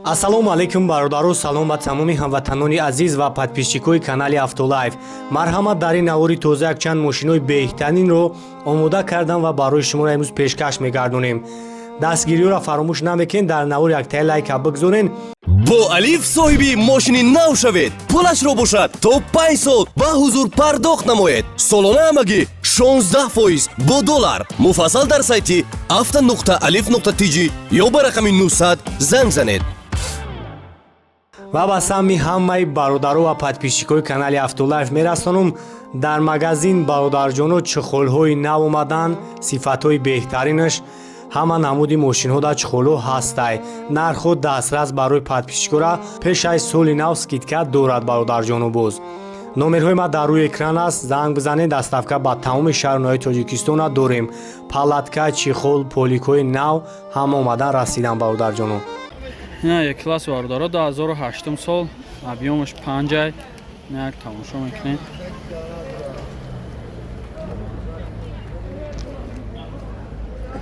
ассалому алайкум бародару, салом ба тамоми ҳамватанони азиз ва подписчикои канали Автолайф. Марҳамат, дар ин навори тоза якчанд мошинои беҳтаринро омода кардам ва барои шуморо имрӯз пешкаш мегардонем. дастгириёро фаромӯш намекунед, дар навор яктаи лайка бигзорен. бо алиф соҳиби мошини нав шавед. пулашро бошад то 5 сол ба ҳузур пардохт намоед. солона ҳамагӣ 16% бо доллар. муфассал дар сайти afta.alif.tg ё ба рақами 900 занг занед. ва ба самми ҳамаи бародару ва подписчикои канали Автолайф мерасонам. дар магазин бародарҷоно чухолҳои нав омаданд, сифатҳои беҳтаринаш, ҳама намуди мошинҳо дар чухолҳо ҳастай. нархҳо дастрас барои подписчикора пеш аз соли нав скидка дорад бародарҷону боз. номерҳои ма дар рӯи экран аст, занг бизанед. доставка ба тамоми шаҳрноҳои Тоҷикистона дорем. палатка, чихол, поликҳои нав ҳама омадан расидан бародарҷоно. ина як класс бародаро 2008 сол, объёмаш 5 як тамошо мекунед.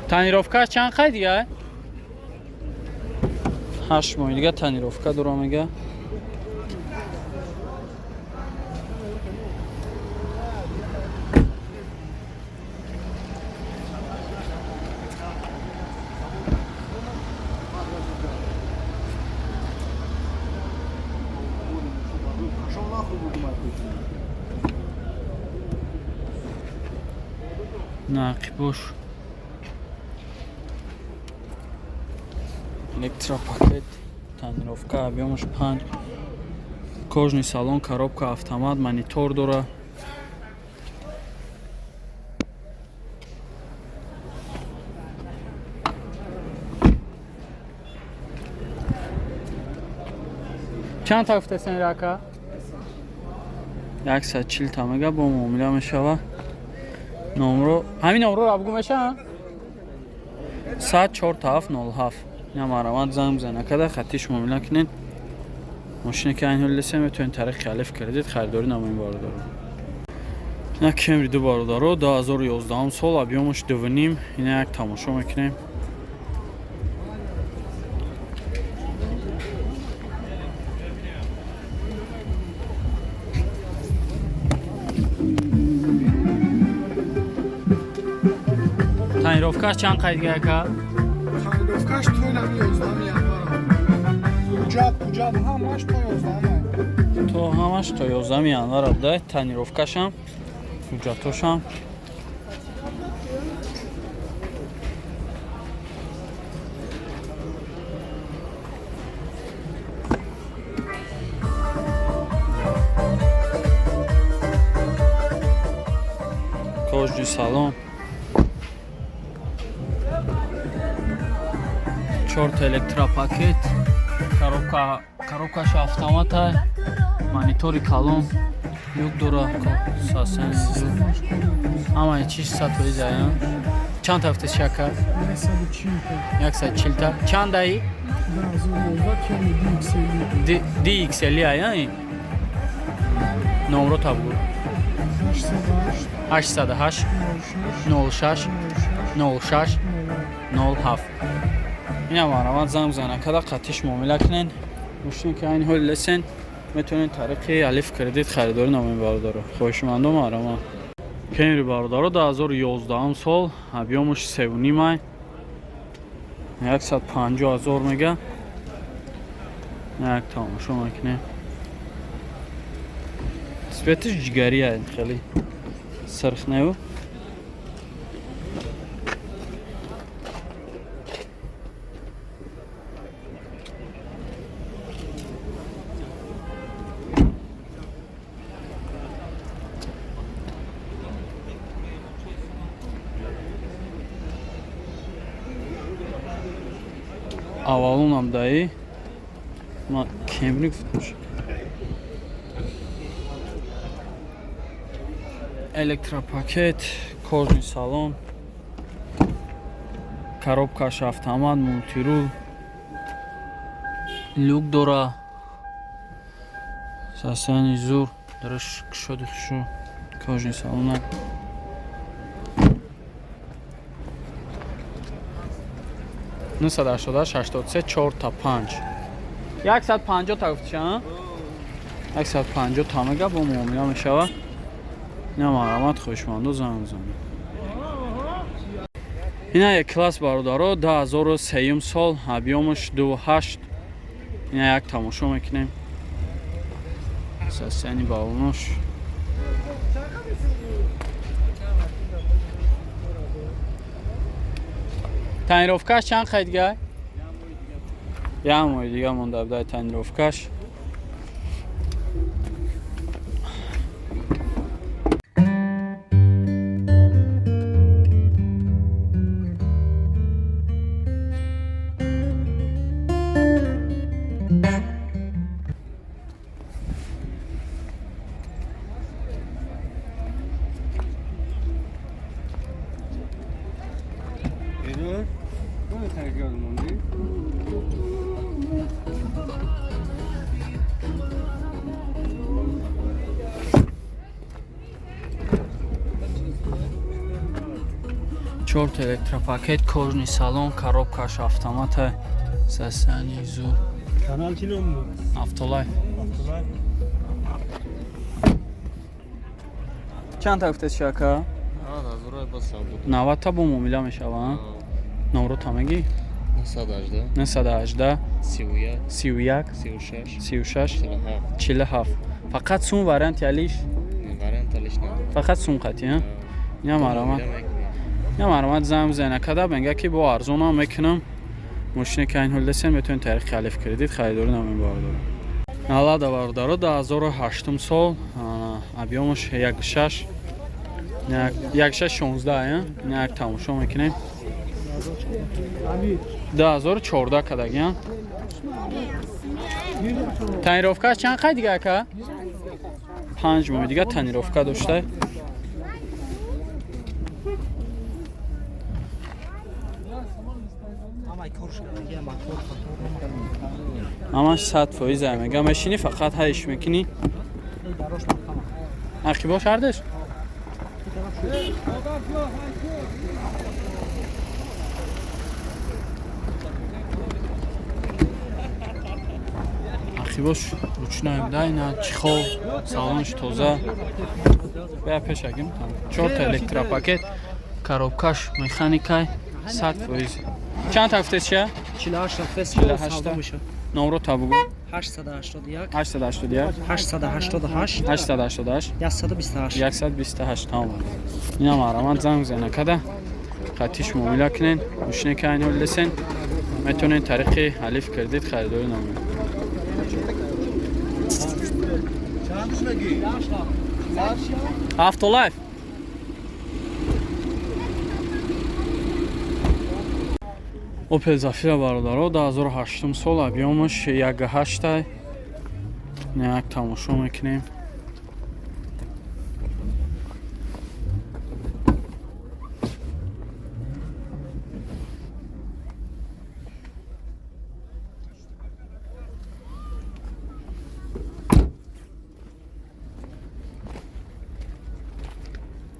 тонировкаш чанд қай дига? 8 моҳ дига тонировка дора мега. нақибош электропакет, тонировка, объёмаш 5, кожный салон, коробка автомат, монитор дора. чанд тафтесен рака? 140 тамага бо муомила мешава. номро ҳамин номро абгӯ мешавад 1040707 намарамад занг бизана када хаттиш муомила кунед. мошине ки айни ҳоли леса метавонед тариқи алиф кредит харидорӣ намоед бародаро. ина Camry 2 бародаро 2011 сол, объёмаш 2.5. ина як тамошо мекунем. тонировкаш чанд қай дига яка? тонировкаш то 11 январ. ҷаб ҳамаш то 11. то ҳамаш то 11 январ да. тонировкашам, ҳуҷҷатошам. кожи салон. 4 электропакет, коробкаш автомата, монитори калон, юк дора, сасен, ҳамаи чиз сатои заян. чанд тафтес шака? 140 та. чанд даи? DXL аян? номро табур 808 06 06 07. ина марамад занг бизана када қаттиш муомила кунед. мошине ки айни ҳоли лесен метавонед тариқи алиф кредит харидорӣ намоед бародаро. хоҳишмандом марамад. Camry бародаро 2011 сол, объёмаш 3.5, 150,000 мега. як тамошо мекунем. цветиш ҷигарӣ аст, хеле сирх нав. аввалонам даи ман Camry гуфтам. электропакет, кожный салон, коробкаш автомат, мультирул, люк дора, сасани зур, дараш кушоди хушу, кожный салон. 988 83 4 та 5 150 та гуфтишан 150 тамага бо муомила мешавад. Ина марҳамат хушманду занг занг. Ина як класс бародаро 2003 сол объёмаш 2.8. Ина як тамошо мекунем. Состояние баллонош. Тонировкаш чанд қай дига? Я мой дига монда буда тонировкаш. Чорт электропакет, кожный салон, коробкаш автомата, состояние зур. Kanal kilo mu? Автолайф. Abdullah. Чанд та гуфтед шака? 90 та бо муомила мешаванд. Номро тамагӣ? 918 31 36 47. Фақат сум вариант ялиш? Фақат сум қатӣ? Я марҳамат занг зена када бенга ки бо арзона мекунам. Мошини ки ин ҳол десен метавонед тариқи алиф кредит харидорӣ намоед бародаро. Лада бародаро 2008 сол объёмаш 1.6 1.16 як тамошо мекунем. 2014 кадагиан. Тонировкаш чанд қай дига ака? 5 моҳ дига тонировка дошта. Амаш 100% мега машини фақат ҳайш мекунӣ. Ахи бош ардеш? Ахи бош ручной дайна чихол салонш тоза. Бя пешагим там. Чорт электропакет, коробкаш механикай 100%. Чанд тафтес ша? 48 номро табугу 881 881 888 888 128 128 тамом. Ина марҳамат занг зена када қатиш муомила кунен. мошине ки ин ҳол десен метавонед тариқи алиф кредит харидорӣ намоед. Автолайф. Opel Zafira бародаро 2008 сол объёмаш 1.8 як тамошо мекунем.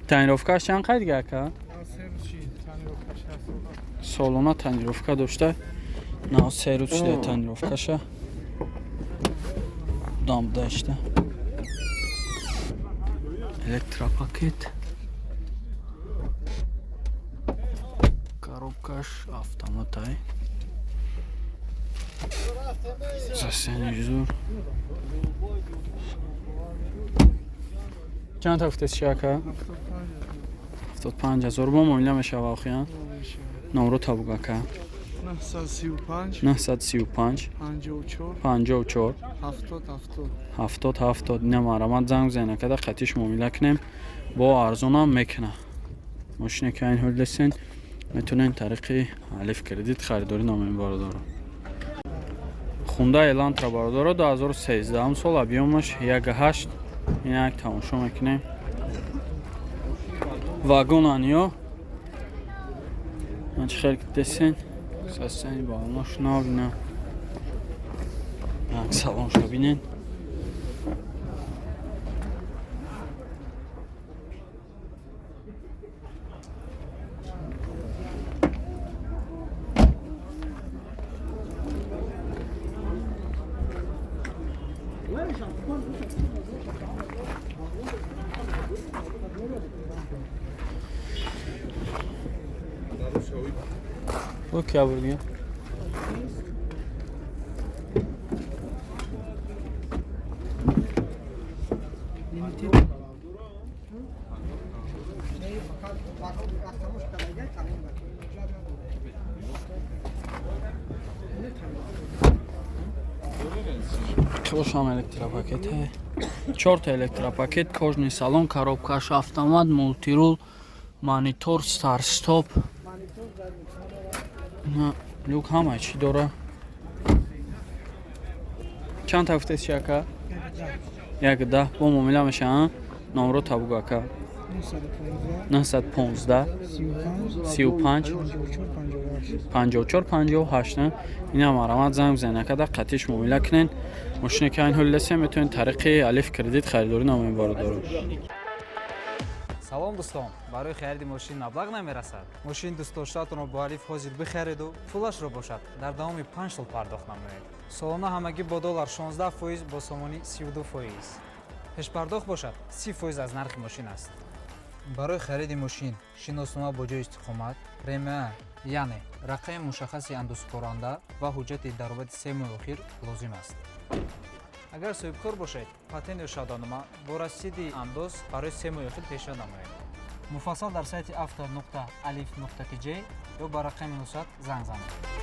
Тонировкаш чанд қай дига ака? Солона тонировка дошта. На серучда тонировкаша. Дам дашта. Электропакет. Коробкаш автоматай. Состояние зур. Чанд тафтес шака? 75 000 бо муомила мешава охиян. Номро табуга ка 935 54 70 ина марҳамат занг зена када қатиш муомила кунем бо арзонам мекуна. мошине ки ин ҳол десен метавонед тариқи алиф кредит харидорӣ намоед бародаро. Hyundai Elantra бародаро 2013 сол объёмаш 1.8 ина як тамошо мекунем. вагон аниё чӣ хел десен состояние балонош навина як салоншо бинен. वो क्या बोल गया خوش هم الکتراپاکت है 4 الکتراپاکت кожный салон коробкаш автомат мультирул монитор старт стоп люк ҳама чӣ дора чанд ҳафтаст ака 1-10 бо муомила мешаванд номро табук ака 915 35 54 58 ина марамат занг бизанед накада қатиш муомила кунед мошине ки айн ҳолил аст метавонед тариқи алиф кредит харидорӣ намоед бародарон салом дӯстон барои хариди мошин маблағ намерасад мошин дӯстдоштаатонро бо алиф ҳозир бихареду пулашро бошад дар давоми 5 сол пардохт намоед солона ҳамагӣ бо доллар 16% бо сомонӣ 32%. пешпардохт бошад 30% аз нархи мошин аст. барои хариди мошин шиноснома бо ҷои истиқомат премия яъне рақами мушаххаси андозкоранда ва ҳуҷҷати даромади 3 моҳи охир лозим аст. агар соҳибкор бошед патент ё шаҳдонома бо расиди андоз барои 3 моҳи охир пешниҳод намоед. муфассал дар сайти avto.alif.tj ё ба рақами 900 занг занед.